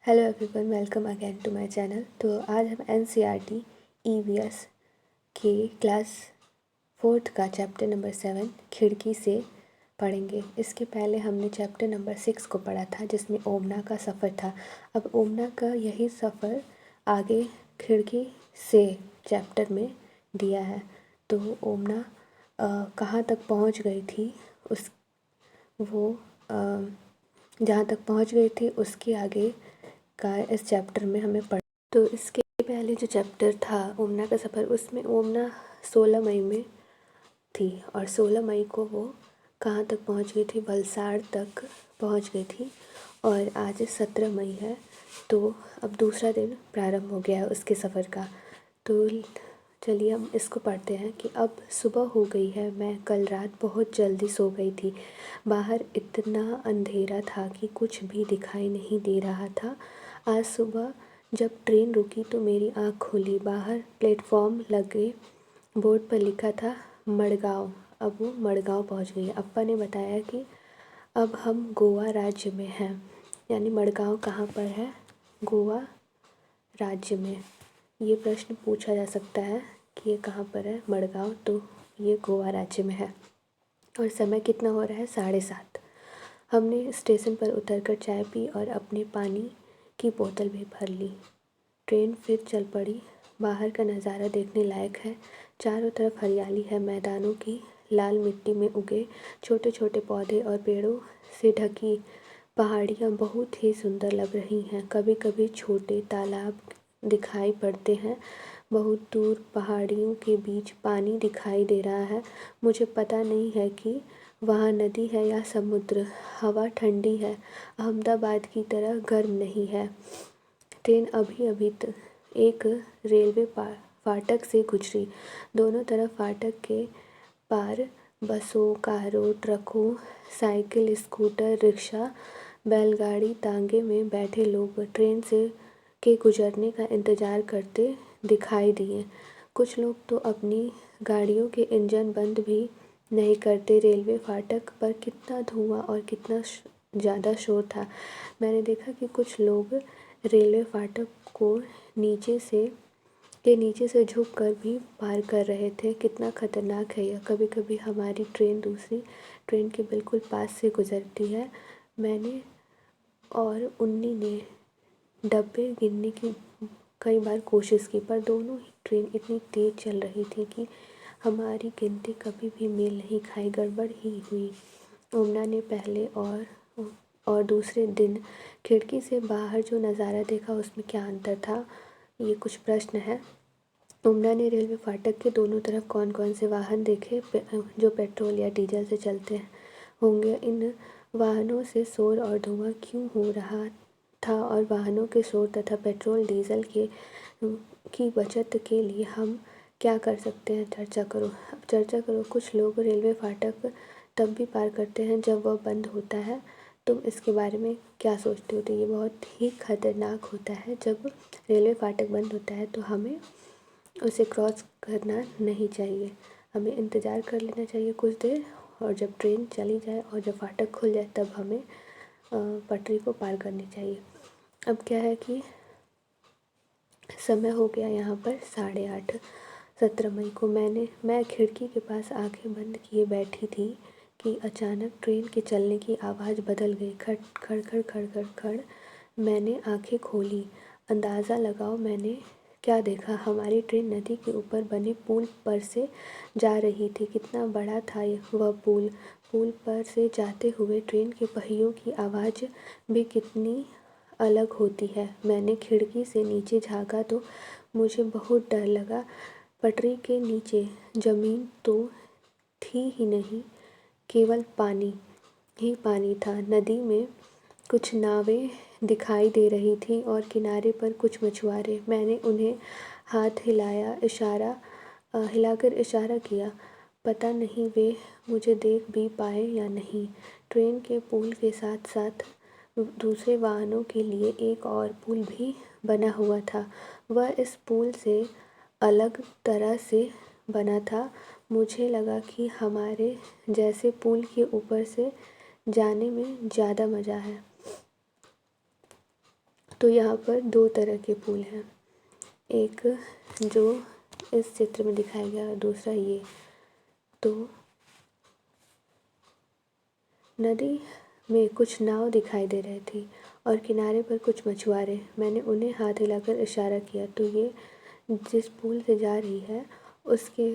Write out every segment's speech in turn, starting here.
Hello everyone, welcome again to my channel. तो आज हम एनसीईआरटी ईवीएस के क्लास 4th का चैप्टर नंबर 7 खिड़की से पढ़ेंगे। इसके पहले हमने चैप्टर नंबर 6 को पढ़ा था जिसमें ओमना का सफ़र था। अब ओमना का यही सफ़र आगे खिड़की से चैप्टर में दिया है। तो ओमना कहाँ तक पहुँच गई थी, जहाँ तक पहुँच गई थी उसके आगे का इस चैप्टर में हमें पढ़। तो इसके पहले जो चैप्टर था ओमना का सफ़र, उसमें ओमना 16 मई में थी और 16 मई को वो कहाँ तक पहुँच गई थी, वलसाड़ तक पहुँच गई थी। और आज 17 मई है, तो अब दूसरा दिन प्रारंभ हो गया है उसके सफ़र का। तो चलिए हम इसको पढ़ते हैं कि अब सुबह हो गई है। मैं कल रात बहुत जल्दी सो गई थी। बाहर इतना अंधेरा था कि कुछ भी दिखाई नहीं दे रहा था। आज सुबह जब ट्रेन रुकी तो मेरी आँख खुली। बाहर प्लेटफॉर्म लगे बोर्ड पर लिखा था मड़गांव। अब वो मड़गांव पहुंच गई है। अप्पा ने बताया कि अब हम गोवा राज्य में हैं। यानी मड़गांव कहाँ पर है? गोवा राज्य में। ये प्रश्न पूछा जा सकता है कि ये कहाँ पर है मड़गांव, तो ये गोवा राज्य में है। और समय कितना हो रहा है? 7:30। हमने स्टेशन पर उतरकर चाय पी और अपने पानी की बोतल भी भर ली। ट्रेन फिर चल पड़ी। बाहर का नज़ारा देखने लायक है। चारों तरफ हरियाली है। मैदानों की लाल मिट्टी में उगे छोटे छोटे पौधे और पेड़ों से ढकी पहाड़ियाँ बहुत ही सुंदर लग रही हैं। कभी कभी छोटे तालाब दिखाई पड़ते हैं। बहुत दूर पहाड़ियों के बीच पानी दिखाई दे रहा है। मुझे पता नहीं है कि वहाँ नदी है या समुद्र। हवा ठंडी है, अहमदाबाद की तरह गर्म नहीं है। ट्रेन अभी अभी एक रेलवे फाटक से गुजरी। दोनों तरफ फाटक के पार बसों, कारों, ट्रकों, साइकिल, स्कूटर, रिक्शा, बैलगाड़ी, तांगे में बैठे लोग ट्रेन से के गुजरने का इंतज़ार करते दिखाई दिए। कुछ लोग तो अपनी गाड़ियों के इंजन बंद भी नहीं करते। रेलवे फाटक पर कितना धुआं और कितना ज़्यादा शोर था। मैंने देखा कि कुछ लोग रेलवे फाटक को नीचे से झुककर भी पार कर रहे थे। कितना ख़तरनाक है यह। कभी कभी हमारी ट्रेन दूसरी ट्रेन के बिल्कुल पास से गुजरती है। मैंने और उन्नी ने डब्बे गिनने की कई बार कोशिश की, पर दोनों ही ट्रेन इतनी तेज़ चल रही थी कि हमारी गिनती कभी भी मेल नहीं खाई, गड़बड़ ही हुई। ओमना ने पहले और दूसरे दिन खिड़की से बाहर जो नज़ारा देखा उसमें क्या अंतर था, ये कुछ प्रश्न है। ओमना ने रेलवे फाटक के दोनों तरफ कौन कौन से वाहन देखे जो पेट्रोल या डीजल से चलते होंगे। इन वाहनों से शोर और धुआं क्यों हो रहा था और वाहनों के शोर तथा पेट्रोल डीजल की बचत के लिए हम क्या कर सकते हैं? चर्चा करो। अब चर्चा करो। कुछ लोग रेलवे फाटक तब भी पार करते हैं जब वह बंद होता है। तुम इसके बारे में क्या सोचते हो? तो ये बहुत ही खतरनाक होता है। जब रेलवे फाटक बंद होता है तो हमें उसे क्रॉस करना नहीं चाहिए। हमें इंतज़ार कर लेना चाहिए कुछ देर, और जब ट्रेन चली जाए और जब फाटक खुल जाए तब हमें पटरी को पार करनी चाहिए। अब क्या है कि समय हो गया यहाँ पर 8:30। 17 मई को मैं खिड़की के पास आंखें बंद किए बैठी थी कि अचानक ट्रेन के चलने की आवाज़ बदल गई। खड़ खड़ खड़ खड़ खड़ खड़। मैंने आंखें खोली। अंदाज़ा लगाओ मैंने क्या देखा। हमारी ट्रेन नदी के ऊपर बने पुल पर से जा रही थी। कितना बड़ा था वह पुल। पुल पर से जाते हुए ट्रेन के पहियों की आवाज़ भी कितनी अलग होती है। मैंने खिड़की से नीचे झाँका तो मुझे बहुत डर लगा। पटरी के नीचे ज़मीन तो थी ही नहीं, केवल पानी ही पानी था। नदी में कुछ नावें दिखाई दे रही थी और किनारे पर कुछ मछुआरे। मैंने उन्हें हाथ हिलाकर इशारा किया। पता नहीं वे मुझे देख भी पाए या नहीं। ट्रेन के पुल के साथ साथ दूसरे वाहनों के लिए एक और पुल भी बना हुआ था। वह इस पुल से अलग तरह से बना था। मुझे लगा कि हमारे जैसे पुल के ऊपर से जाने में ज़्यादा मज़ा है। तो यहाँ पर दो तरह के पुल हैं, एक जो इस चित्र में दिखाया गया है, दूसरा ये। तो नदी में कुछ नाव दिखाई दे रही थी और किनारे पर कुछ मछुआरे। मैंने उन्हें हाथ हिलाकर इशारा किया तो ये जिस पुल से जा रही है उसके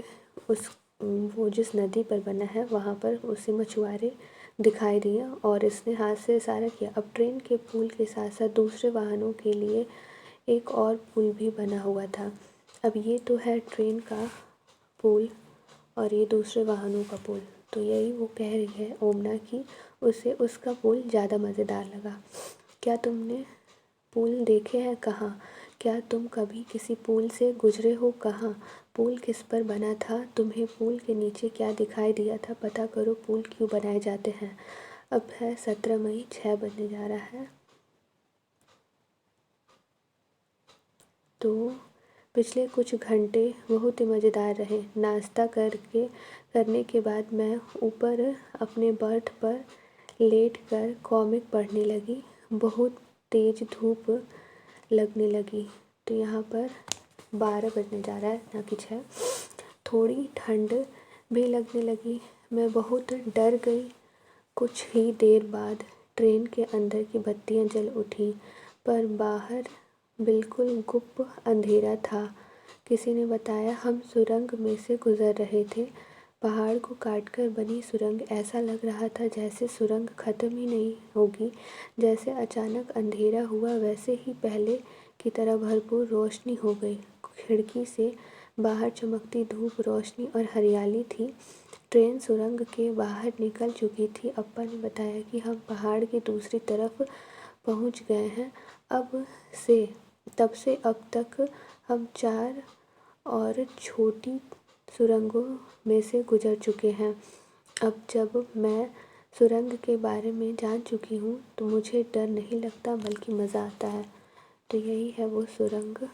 उस वो जिस नदी पर बना है वहाँ पर उसे मछुआरे दिखाई दिए और इसने हाथ से इशारा किया। अब ट्रेन के पुल के साथ साथ दूसरे वाहनों के लिए एक और पुल भी बना हुआ था। अब ये तो है ट्रेन का पुल और ये दूसरे वाहनों का पुल। तो यही वो कह रही है ओमना कि उसे उसका पुल ज़्यादा मज़ेदार लगा। क्या तुमने पुल देखे हैं? कहाँ? क्या तुम कभी किसी पुल से गुजरे हो? कहाँ? पुल किस पर बना था? तुम्हें पुल के नीचे क्या दिखाई दिया था? पता करो पुल क्यों बनाए जाते हैं। अब है 17 मई, 6 बजने जा रहा है। तो पिछले कुछ घंटे बहुत ही मज़ेदार रहे। नाश्ता करने के बाद मैं ऊपर अपने बर्थ पर लेटकर कॉमिक पढ़ने लगी। बहुत तेज़ धूप लगने लगी। तो यहाँ पर 12 बजने जा रहा है, ना कि 6। थोड़ी ठंड भी लगने लगी। मैं बहुत डर गई। कुछ ही देर बाद ट्रेन के अंदर की बत्तियां जल उठी, पर बाहर बिल्कुल गुप्त अंधेरा था। किसी ने बताया हम सुरंग में से गुजर रहे थे। पहाड़ को काटकर बनी सुरंग। ऐसा लग रहा था जैसे सुरंग ख़त्म ही नहीं होगी। जैसे अचानक अंधेरा हुआ वैसे ही पहले की तरह भरपूर रोशनी हो गई। खिड़की से बाहर चमकती धूप, रोशनी और हरियाली थी। ट्रेन सुरंग के बाहर निकल चुकी थी। अप्पा ने बताया कि हम पहाड़ की दूसरी तरफ पहुंच गए हैं। तब से अब तक हम 4 और छोटी सुरंगों में से गुजर चुके हैं। अब जब मैं सुरंग के बारे में जान चुकी हूँ तो मुझे डर नहीं लगता बल्कि मज़ा आता है। तो यही है वो सुरंग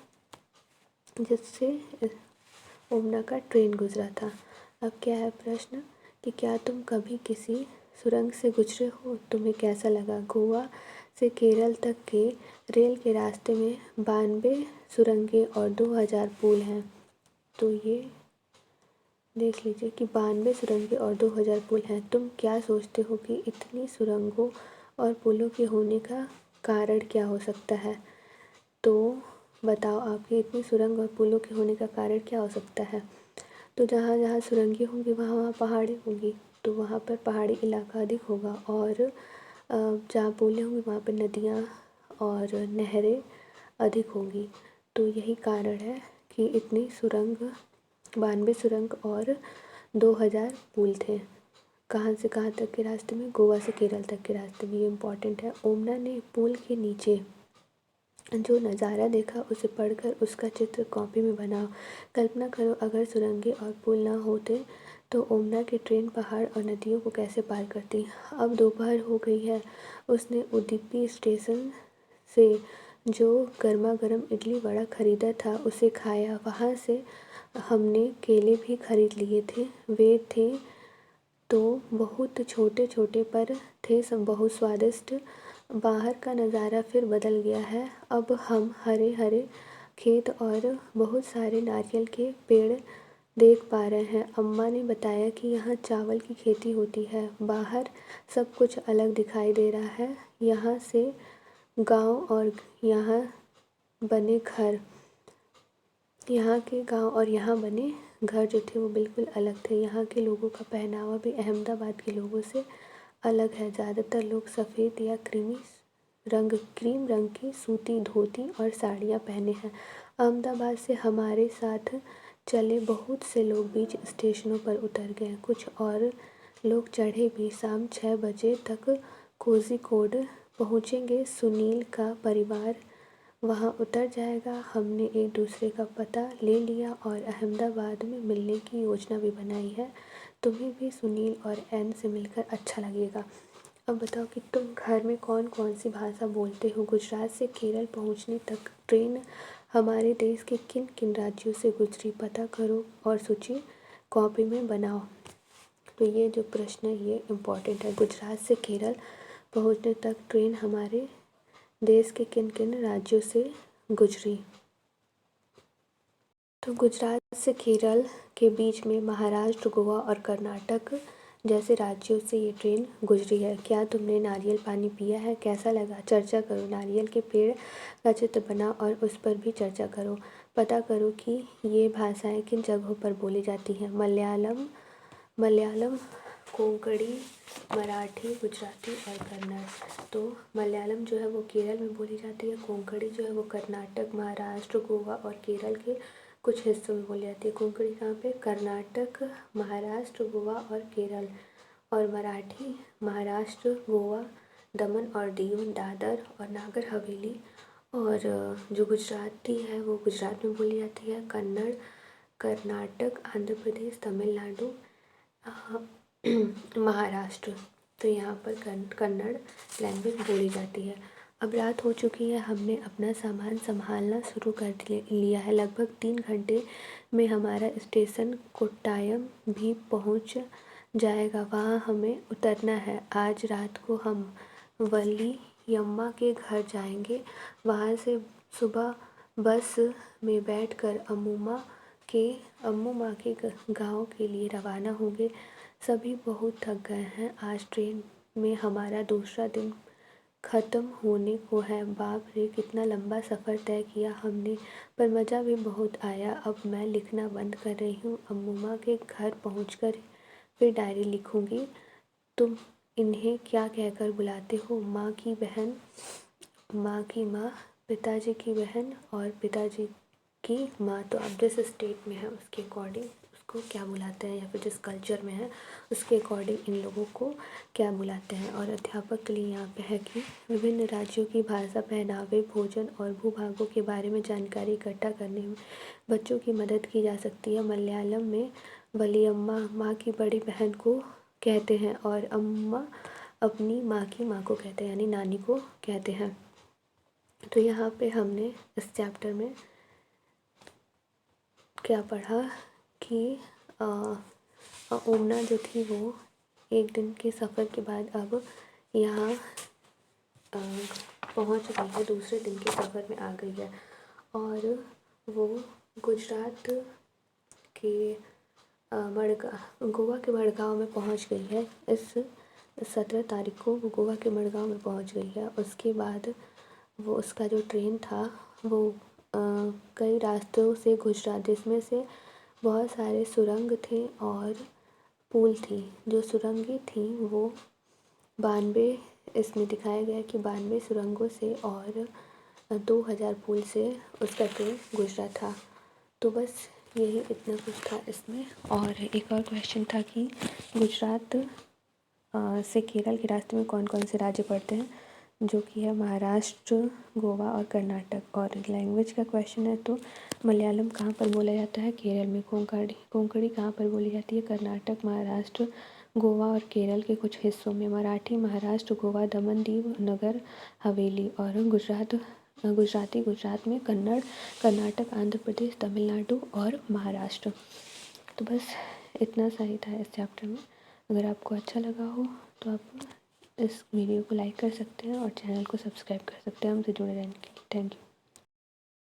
जिससे ओमना का ट्रेन गुजरा था। अब क्या है प्रश्न कि क्या तुम कभी किसी सुरंग से गुजरे हो? तुम्हें कैसा लगा? गोवा से केरल तक के रेल के रास्ते में 92 सुरंगें और 2000 पुल हैं। तो ये देख लीजिए कि 92 सुरंगें और 2000 पुल हैं। तुम क्या सोचते हो कि इतनी सुरंगों और पुलों के होने का कारण क्या हो सकता है? तो बताओ आपकी इतनी सुरंग और पुलों के होने का कारण क्या हो सकता है? तो जहाँ जहाँ सुरंगें होंगी वहाँ वहाँ पहाड़ी होंगी, तो वहाँ पर पहाड़ी इलाका अधिक होगा। और जहाँ पुलें होंगी वहाँ पर नदियाँ और नहरें अधिक होंगी। तो यही कारण है कि इतनी सुरंग 92 सुरंग और 2000 पुल थे। कहाँ से कहाँ तक के रास्ते में? गोवा से केरल तक के रास्ते में। ये इम्पॉर्टेंट है। ओमना ने पुल के नीचे जो नज़ारा देखा उसे पढ़कर उसका चित्र कॉपी में बनाओ। कल्पना करो अगर सुरंगें और पुल ना होते तो ओमना की ट्रेन पहाड़ और नदियों को कैसे पार करती। अब दोपहर हो गई है। उसने उडुपी स्टेशन से जो गर्मा गर्म इडली वड़ा खरीदा था उसे खाया। वहाँ से हमने केले भी खरीद लिए थे। वे थे तो बहुत छोटे छोटे पर थे सब बहुत स्वादिष्ट। बाहर का नज़ारा फिर बदल गया है। अब हम हरे हरे खेत और बहुत सारे नारियल के पेड़ देख पा रहे हैं। अम्मा ने बताया कि यहाँ चावल की खेती होती है। बाहर सब कुछ अलग दिखाई दे रहा है। यहाँ से गांव और यहाँ बने घर, यहाँ के गांव और यहाँ बने घर जो थे वो बिल्कुल अलग थे। यहाँ के लोगों का पहनावा भी अहमदाबाद के लोगों से अलग है। ज़्यादातर लोग सफ़ेद या क्रीम रंग की सूती धोती और साड़ियाँ पहने हैं। अहमदाबाद से हमारे साथ चले बहुत से लोग बीच स्टेशनों पर उतर गए। कुछ और लोग चढ़े भी। शाम 6 बजे तक कोझिकोड पहुँचेंगे। सुनील का परिवार वहाँ उतर जाएगा। हमने एक दूसरे का पता ले लिया और अहमदाबाद में मिलने की योजना भी बनाई है। तुम्हें भी सुनील और एन से मिलकर अच्छा लगेगा। अब बताओ कि तुम घर में कौन कौन सी भाषा बोलते हो? गुजरात से केरल पहुँचने तक ट्रेन हमारे देश के किन किन राज्यों से गुजरी? पता करो और सूची कॉपी में बनाओ। तो ये जो प्रश्न है ये इम्पॉर्टेंट है। गुजरात से केरल पहुँचने तक ट्रेन हमारे देश के किन किन राज्यों से गुजरी। तो गुजरात से केरल के बीच में महाराष्ट्र, गोवा और कर्नाटक जैसे राज्यों से ये ट्रेन गुजरी है। क्या तुमने नारियल पानी पिया है, कैसा लगा? चर्चा करो। नारियल के पेड़ का चित्र बना और उस पर भी चर्चा करो। पता करो कि ये भाषाएं किन जगहों पर बोली जाती हैं। मलयालम, कोंकणी, मराठी, गुजराती और कन्नड़। तो मलयालम जो है वो केरल में बोली जाती है, कोंकणी जो है वो कर्नाटक, महाराष्ट्र, गोवा और केरल के कुछ हिस्सों में बोली जाती है। कोंकणी कहाँ पे? कर्नाटक, महाराष्ट्र, गोवा और केरल। और मराठी महाराष्ट्र, गोवा, दमन और दीव, दादर और नागर हवेली। और जो गुजराती है वो गुजरात में बोली जाती है। कन्नड़ कर्नाटक, आंध्र प्रदेश, तमिलनाडु, महाराष्ट्र। तो यहाँ पर कन्नड़ लैंग्वेज बोली जाती है। अब रात हो चुकी है, हमने अपना सामान संभालना शुरू कर लिया है। लगभग 3 घंटे में हमारा स्टेशन कोट्टायम भी पहुँच जाएगा, वहाँ हमें उतरना है। आज रात को हम वलियम्मा के घर जाएंगे, वहाँ से सुबह बस में बैठकर अम्मू माँ के गाँव के लिए रवाना होंगे। सभी बहुत थक गए हैं, आज ट्रेन में हमारा दूसरा दिन ख़त्म होने को है। बाप रे, कितना लंबा सफ़र तय किया हमने, पर मज़ा भी बहुत आया। अब मैं लिखना बंद कर रही हूँ, अम्मू माँ के घर पहुँचकर फिर डायरी लिखूँगी। तुम इन्हें क्या कहकर बुलाते हो? माँ की बहन, माँ की माँ, पिताजी की बहन और पिताजी की माँ। तो अब जिस स्टेट में है उसके अकॉर्डिंग उसको क्या बुलाते हैं, या फिर जिस कल्चर में है उसके अकॉर्डिंग इन लोगों को क्या बुलाते हैं। और अध्यापक के लिए यहाँ पे है कि विभिन्न राज्यों की भाषा, पहनावे, भोजन और भूभागों के बारे में जानकारी इकट्ठा करने में बच्चों की मदद की जा सकती है। मलयालम में वलियम्मा माँ की बड़ी बहन को कहते हैं और अम्मा अपनी माँ की माँ को कहते हैं, यानी नानी को कहते हैं। तो यहाँ पे हमने इस चैप्टर में क्या पढ़ा कि ओमना जो थी वो एक दिन के सफ़र के बाद अब यहाँ पहुँच गई है, दूसरे दिन के सफ़र में आ गई है। और वो गुजरात के गोवा के मड़गाँव में पहुँच गई है। इस 17 तारीख को वो गोवा के मड़गाँव में पहुँच गई है। उसके बाद वो उसका जो ट्रेन था वो कई रास्तों से गुजरा, जिसमें से बहुत सारे सुरंग थे और पुल थी। जो सुरंगें थी वो 92, इसमें दिखाया गया कि 92 सुरंगों से और 2000 पुल से उसका ट्रेन गुजरा था। तो बस यही इतना कुछ था इसमें। और एक और क्वेश्चन था कि गुजरात से केरल के रास्ते में कौन कौन से राज्य पड़ते हैं, जो कि है महाराष्ट्र, गोवा और कर्नाटक। और लैंग्वेज का क्वेश्चन है तो मलयालम कहाँ पर बोला जाता है? केरल में। कोंकणी कहाँ पर बोली जाती है? कर्नाटक, महाराष्ट्र, गोवा और केरल के कुछ हिस्सों में। मराठी महाराष्ट्र, गोवा, दमन, दीव, नगर हवेली। और गुजराती गुजरात में, कन्नड़ कर्नाटक, आंध्र प्रदेश, तमिलनाडु और महाराष्ट्र। तो बस इतना सा ही था इस चैप्टर में। अगर आपको अच्छा लगा हो तो आप इस वीडियो को लाइक कर सकते हैं और चैनल को सब्सक्राइब कर सकते हैं हमसे जुड़े रहने के लिए। Thank you.